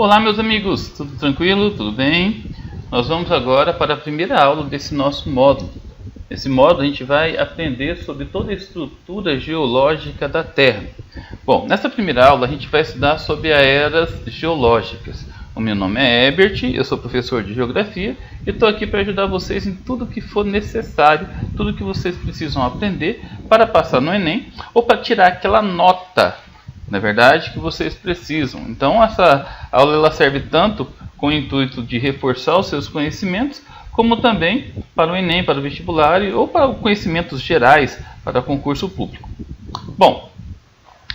Olá meus amigos, tudo tranquilo? Tudo bem? Nós vamos agora para a primeira aula desse nosso módulo. Nesse módulo a gente vai aprender sobre toda a estrutura geológica da Terra. Bom, nessa primeira aula a gente vai estudar sobre as eras geológicas. O meu nome é Herbert, eu sou professor de Geografia e estou aqui para ajudar vocês em tudo que for necessário, tudo que vocês precisam aprender para passar no Enem ou para tirar aquela nota, na verdade, que vocês precisam. Então essa aula ela serve tanto com o intuito de reforçar os seus conhecimentos, como também para o Enem, para o vestibular ou para conhecimentos gerais para concurso público. Bom,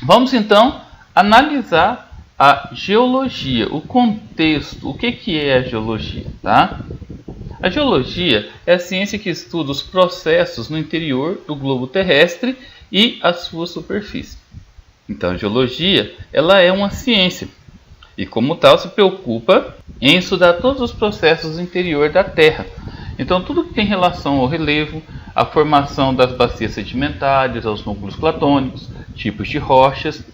vamos então analisar a geologia, o contexto, o que é a geologia, tá? A geologia é a ciência que estuda os processos no interior do globo terrestre e a sua superfície. Então a geologia ela é uma ciência e como tal se preocupa em estudar todos os processos do interior da Terra. Então tudo que tem relação ao relevo, a formação das bacias sedimentares, aos núcleos platônicos, tipos de rochas,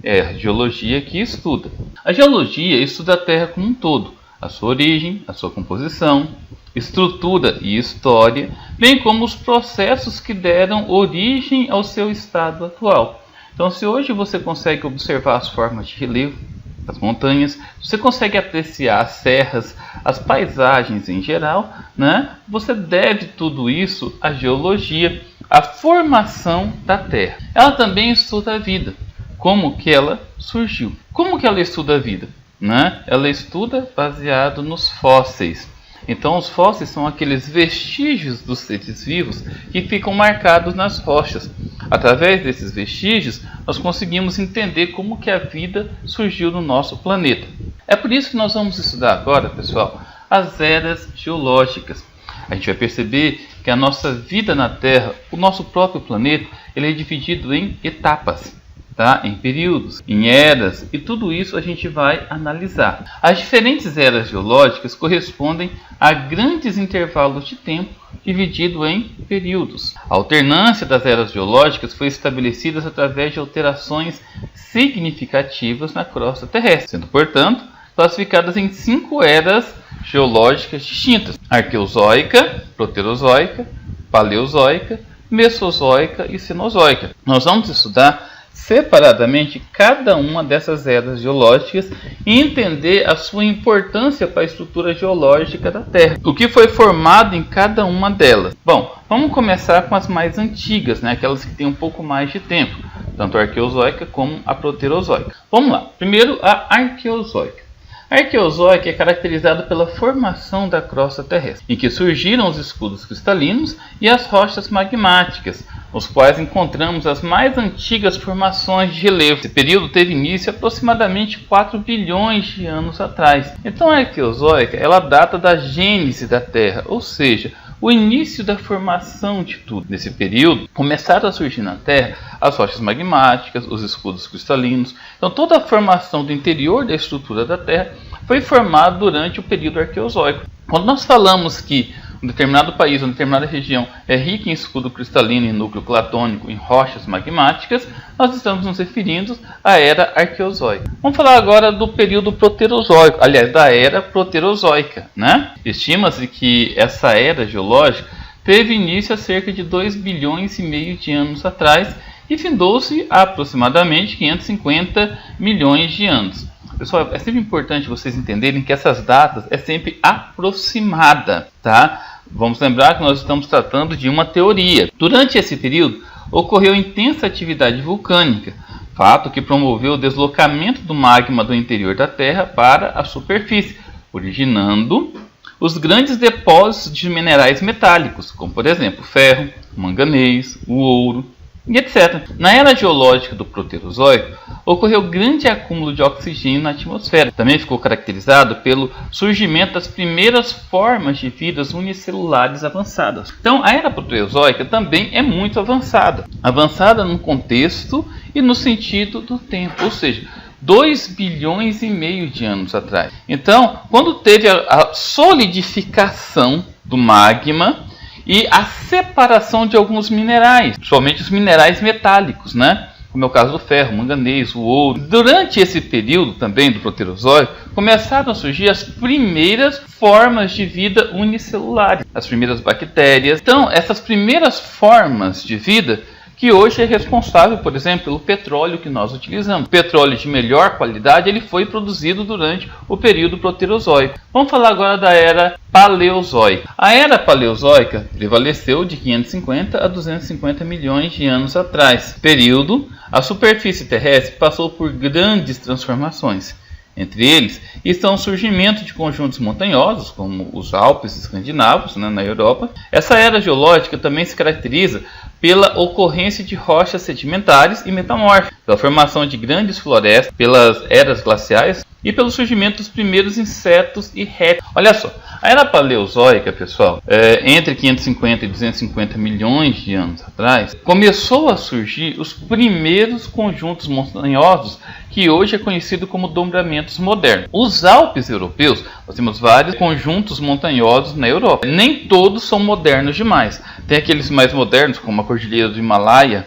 é a geologia que estuda. A geologia estuda a Terra como um todo, a sua origem, a sua composição, estrutura e história, bem como os processos que deram origem ao seu estado atual. Então, se hoje você consegue observar as formas de relevo, as montanhas, você consegue apreciar as serras, as paisagens em geral, né? Você deve tudo isso à geologia, à formação da Terra. Ela também estuda a vida. Como que ela surgiu? Como que ela estuda a vida? Né? Ela estuda baseado nos fósseis. Então os fósseis são aqueles vestígios dos seres vivos que ficam marcados nas rochas. Através desses vestígios nós conseguimos entender como que a vida surgiu no nosso planeta. É por isso que nós vamos estudar agora, pessoal, as eras geológicas. A gente vai perceber que a nossa vida na Terra, o nosso próprio planeta, ele é dividido em etapas. Tá? Em períodos, em eras, e tudo isso a gente vai analisar. As diferentes eras geológicas correspondem a grandes intervalos de tempo dividido em períodos. A alternância das eras geológicas foi estabelecida através de alterações significativas na crosta terrestre, sendo, portanto, classificadas em 5 eras geológicas distintas: arqueozoica, proterozoica, paleozoica, mesozoica e cenozoica. Nós vamos estudar separadamente cada uma dessas eras geológicas e entender a sua importância para a estrutura geológica da Terra, o que foi formado em cada uma delas. Bom, vamos começar com as mais antigas, né? Aquelas que têm um pouco mais de tempo, tanto a arqueozoica como a proterozoica. Vamos lá, primeiro a arqueozoica. A arqueozoica é caracterizada pela formação da crosta terrestre, em que surgiram os escudos cristalinos e as rochas magmáticas, nos quais encontramos as mais antigas formações de relevo. Esse período teve início aproximadamente 4 bilhões de anos atrás. Então a arqueozoica ela data da gênese da Terra, ou seja, o início da formação de tudo. Nesse período, começaram a surgir na Terra as rochas magmáticas, os escudos cristalinos. Então toda a formação do interior da estrutura da Terra foi formada durante o período arqueozoico. Quando nós falamos que um determinado país, uma determinada região é rica em escudo cristalino, em núcleo platônico, em rochas magmáticas, nós estamos nos referindo à era arqueozoica. Vamos falar agora do período proterozoico, aliás, da era proterozoica, né? Estima-se que essa era geológica teve início há cerca de 2 bilhões e meio de anos atrás e findou-se há aproximadamente 550 milhões de anos. Pessoal, é sempre importante vocês entenderem que essas datas é sempre aproximada, tá? Vamos lembrar que nós estamos tratando de uma teoria. Durante esse período, ocorreu intensa atividade vulcânica, fato que promoveu o deslocamento do magma do interior da Terra para a superfície, originando os grandes depósitos de minerais metálicos, como por exemplo o ferro, o manganês, o ouro, e etc. Na era geológica do Proterozoico, ocorreu grande acúmulo de oxigênio na atmosfera. Também ficou caracterizado pelo surgimento das primeiras formas de vidas unicelulares avançadas. Então, a era Proterozoica também é muito avançada. Avançada no contexto e no sentido do tempo, ou seja, 2 bilhões e meio de anos atrás. Então, quando teve a solidificação do magma e a separação de alguns minerais, principalmente os minerais metálicos, né? como é o caso do ferro, manganês, o ouro. Durante esse período também do Proterozoico, começaram a surgir as primeiras formas de vida unicelulares, as primeiras bactérias. Então, essas primeiras formas de vida que hoje é responsável, por exemplo, pelo petróleo que nós utilizamos. O petróleo de melhor qualidade ele foi produzido durante o período Proterozoico. Vamos falar agora da Era Paleozoica. A Era Paleozoica prevaleceu de 550 a 250 milhões de anos atrás. Nesse período, a superfície terrestre passou por grandes transformações. Entre eles estão o surgimento de conjuntos montanhosos, como os Alpes escandinavos, na Europa. Essa era geológica também se caracteriza pela ocorrência de rochas sedimentares e metamórficas, pela formação de grandes florestas, pelas eras glaciais e pelo surgimento dos primeiros insetos e répteis. Olha só, a Era Paleozoica, pessoal, entre 550 e 250 milhões de anos atrás, começou a surgir os primeiros conjuntos montanhosos que hoje é conhecido como dobramentos modernos. Os Alpes europeus, nós temos vários conjuntos montanhosos na Europa. Nem todos são modernos demais. Tem aqueles mais modernos, como a Cordilheira do Himalaia,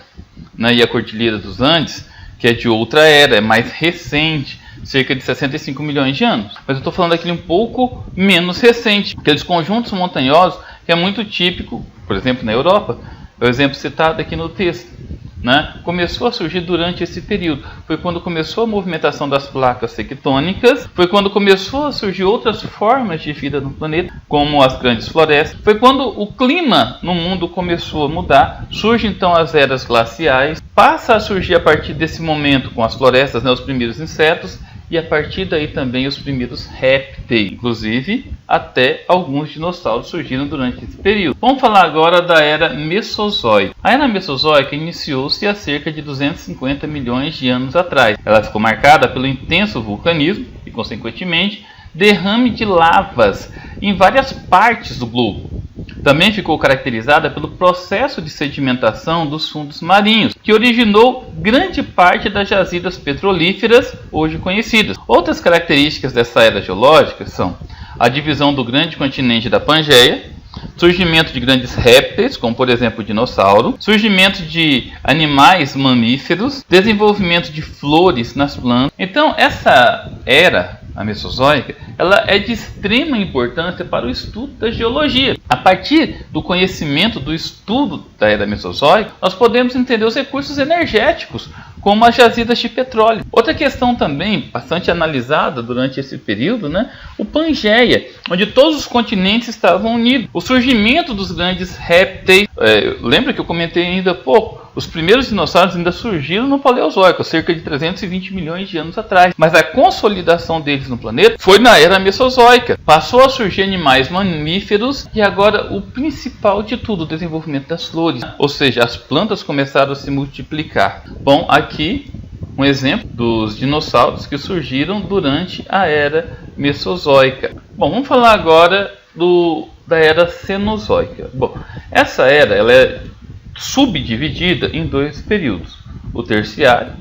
e a Cordilheira dos Andes, que é de outra era, é mais recente, cerca de 65 milhões de anos. Mas eu estou falando daquele um pouco menos recente, aqueles conjuntos montanhosos que é muito típico, por exemplo, na Europa, é o exemplo citado aqui no texto. Começou a surgir durante esse período. Foi quando começou a movimentação das placas tectônicas, foi quando começou a surgir outras formas de vida no planeta, como as grandes florestas. Foi quando o clima no mundo começou a mudar, surgem então as eras glaciais, passa a surgir a partir desse momento com as florestas, os primeiros insetos, e a partir daí também os primeiros répteis, inclusive até alguns dinossauros surgiram durante esse período. Vamos falar agora da Era Mesozoica. A Era Mesozoica iniciou-se há cerca de 250 milhões de anos atrás. Ela ficou marcada pelo intenso vulcanismo e, consequentemente, derrame de lavas em várias partes do globo. Também ficou caracterizada pelo processo de sedimentação dos fundos marinhos, que originou grande parte das jazidas petrolíferas hoje conhecidas. Outras características dessa era geológica são a divisão do grande continente da Pangeia, surgimento de grandes répteis, como por exemplo o dinossauro, surgimento de animais mamíferos, desenvolvimento de flores nas plantas. Então essa era, a Mesozoica, ela é de extrema importância para o estudo da geologia. A partir do conhecimento do estudo da Era Mesozoica, nós podemos entender os recursos energéticos, como as jazidas de petróleo. Outra questão também bastante analisada durante esse período, o Pangeia, onde todos os continentes estavam unidos. O surgimento dos grandes répteis, lembra que eu comentei ainda há pouco, os primeiros dinossauros ainda surgiram no Paleozoico, cerca de 320 milhões de anos atrás. Mas a consolidação deles no planeta foi na Era Mesozoica. Passou a surgir animais mamíferos e agora o principal de tudo, o desenvolvimento das flores. Ou seja, as plantas começaram a se multiplicar. Bom, aqui um exemplo dos dinossauros que surgiram durante a Era Mesozoica. Bom, vamos falar agora da Era Cenozoica. Bom, essa era ela é subdividida em dois períodos. O terciário,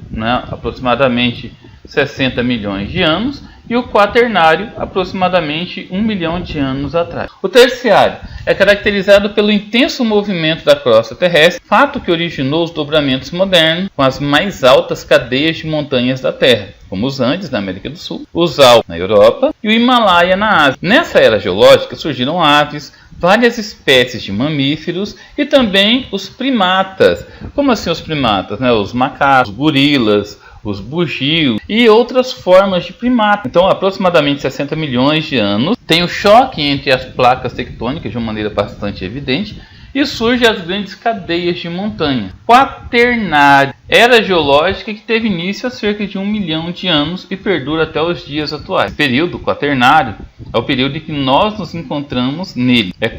aproximadamente 60 milhões de anos, e o quaternário, aproximadamente 1 milhão de anos atrás. O terciário é caracterizado pelo intenso movimento da crosta terrestre, fato que originou os dobramentos modernos com as mais altas cadeias de montanhas da Terra, como os Andes na América do Sul, os Alpes na Europa e o Himalaia na Ásia. Nessa era geológica surgiram aves, várias espécies de mamíferos e também os primatas. Como assim os primatas? Os macacos, os gorilas, os bugios e outras formas de primata. Então, aproximadamente 60 milhões de anos, tem o choque entre as placas tectônicas de uma maneira bastante evidente e surgem as grandes cadeias de montanha. Quaternário, era geológica que teve início há cerca de 1 milhão de anos e perdura até os dias atuais. O período quaternário é o período em que nós nos encontramos nele. É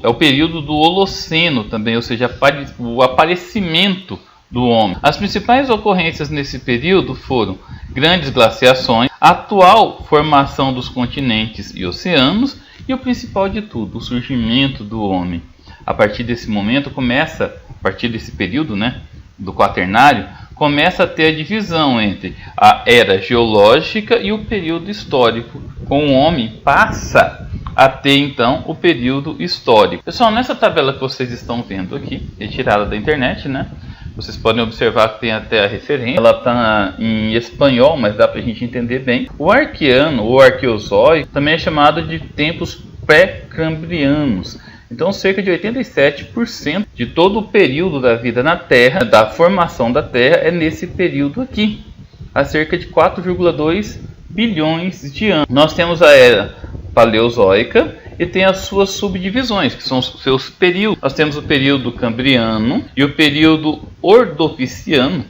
o período do Holoceno também, ou seja, o aparecimento do homem. As principais ocorrências nesse período foram grandes glaciações, a atual formação dos continentes e oceanos e o principal de tudo, o surgimento do homem. A partir desse momento a partir desse período, do quaternário, começa a ter a divisão entre a era geológica e o período histórico. Com o homem passa a ter então o período histórico. Pessoal, nessa tabela que vocês estão vendo aqui, retirada da internet, Vocês podem observar que tem até a referência. Ela está em espanhol, mas dá para a gente entender bem. O Arqueano, ou Arqueozóico, também é chamado de tempos pré-cambrianos. Então, cerca de 87% de todo o período da vida na Terra, da formação da Terra, é nesse período aqui, há cerca de 4,2 bilhões de anos. Nós temos a Era Paleozoica e tem as suas subdivisões, que são os seus períodos. Nós temos o período Cambriano e o período Ordoviciano.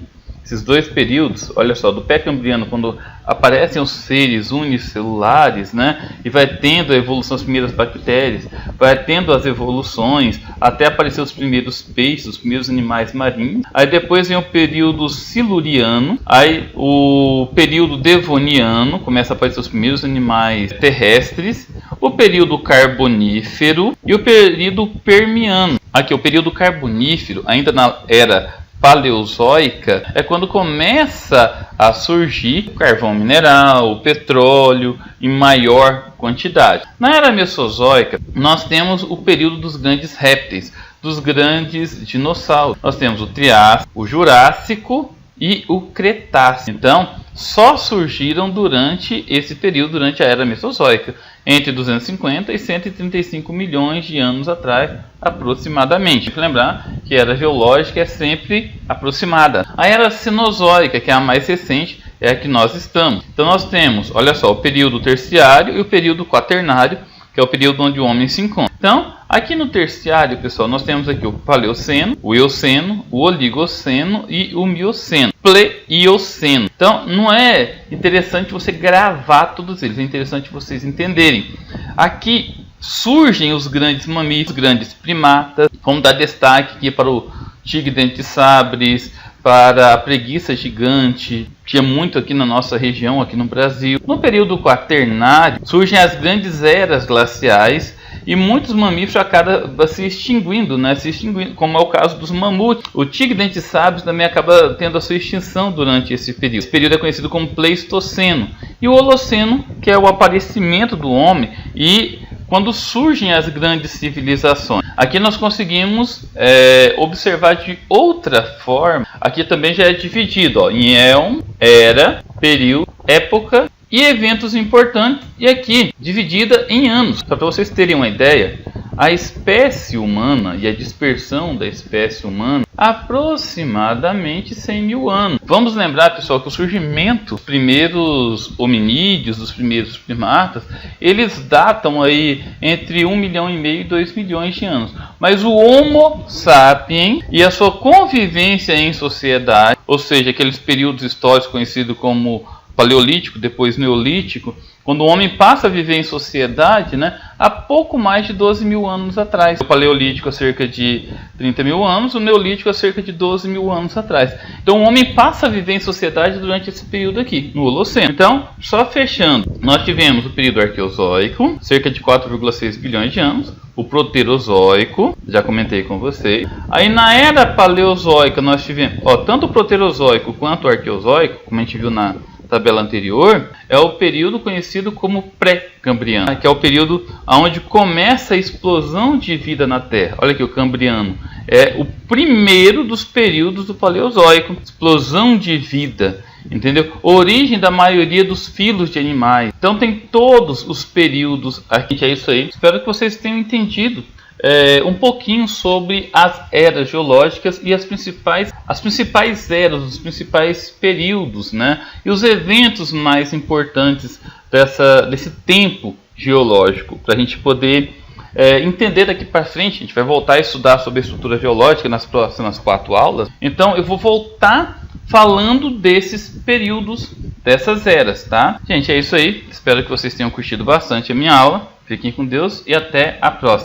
Esses dois períodos, olha só, do pré-cambriano, quando aparecem os seres unicelulares, né, e vai tendo a evolução das primeiras bactérias, vai tendo as evoluções, até aparecer os primeiros peixes, os primeiros animais marinhos. Aí depois vem o período siluriano, aí o período devoniano, começa a aparecer os primeiros animais terrestres, o período carbonífero e o período permiano. Aqui, o período carbonífero, ainda na era paleozoica, é quando começa a surgir o carvão mineral, o petróleo em maior quantidade. Na era mesozoica, nós temos o período dos grandes répteis, dos grandes dinossauros. Nós temos o Triássico, o Jurássico e o Cretácico. Então, só surgiram durante esse período, durante a era mesozoica, entre 250 e 135 milhões de anos atrás, aproximadamente. Tem que lembrar que a era geológica é sempre aproximada. A era cenozoica, que é a mais recente, é a que nós estamos. Então nós temos, olha só, o período terciário e o período quaternário, que é o período onde o homem se encontra. Então, aqui no terciário, pessoal, nós temos aqui o Paleoceno, o Eoceno, o Oligoceno e o Mioceno. Pleioceno. Então, não é interessante você gravar todos eles, é interessante vocês entenderem. Aqui surgem os grandes mamíferos, os grandes primatas. Vamos dar destaque aqui para o tigre-dente-sabres, para a preguiça gigante, que é muito aqui na nossa região, aqui no Brasil. No período quaternário, surgem as grandes eras glaciais e muitos mamíferos acabam se extinguindo, né? Como é o caso dos mamutes. O tigre-dente-sabres também acaba tendo a sua extinção durante esse período. Esse período é conhecido como Pleistoceno. E o Holoceno, que é o aparecimento do homem e quando surgem as grandes civilizações. Aqui nós conseguimos observar de outra forma. Aqui também já é dividido, ó, em éon, era, período, época e eventos importantes. E aqui dividida em anos. Só para vocês terem uma ideia, a espécie humana e a dispersão da espécie humana, aproximadamente 100 mil anos. Vamos lembrar, pessoal, que o surgimento dos primeiros hominídeos, dos primeiros primatas, eles datam aí entre 1,5 milhão e 2 milhões de anos. Mas o Homo sapiens e a sua convivência em sociedade, ou seja, aqueles períodos históricos conhecidos como Paleolítico, depois Neolítico, quando o homem passa a viver em sociedade, né, há pouco mais de 12 mil anos atrás. O Paleolítico há cerca de 30 mil anos, o Neolítico há cerca de 12 mil anos atrás. Então o homem passa a viver em sociedade durante esse período aqui, no Holoceno. Então, só fechando, nós tivemos o período Arqueozoico, cerca de 4,6 bilhões de anos, o Proterozoico, já comentei com vocês. Aí na Era Paleozoica nós tivemos, tanto o Proterozoico quanto o Arqueozoico, como a gente viu na tabela anterior, é o período conhecido como pré-cambriano, que é o período onde começa a explosão de vida na Terra. Olha aqui, o Cambriano é o primeiro dos períodos do Paleozoico, explosão de vida, entendeu? Origem da maioria dos filos de animais. Então tem todos os períodos aqui, é isso aí. Espero que vocês tenham entendido um pouquinho sobre as eras geológicas e as principais eras, os principais períodos, né? E os eventos mais importantes desse tempo geológico, para a gente poder entender daqui para frente. A gente vai voltar a estudar sobre a estrutura geológica nas próximas 4 aulas. Então eu vou voltar falando desses períodos, dessas eras, tá? Gente, é isso aí. Espero que vocês tenham curtido bastante a minha aula. Fiquem com Deus e até a próxima.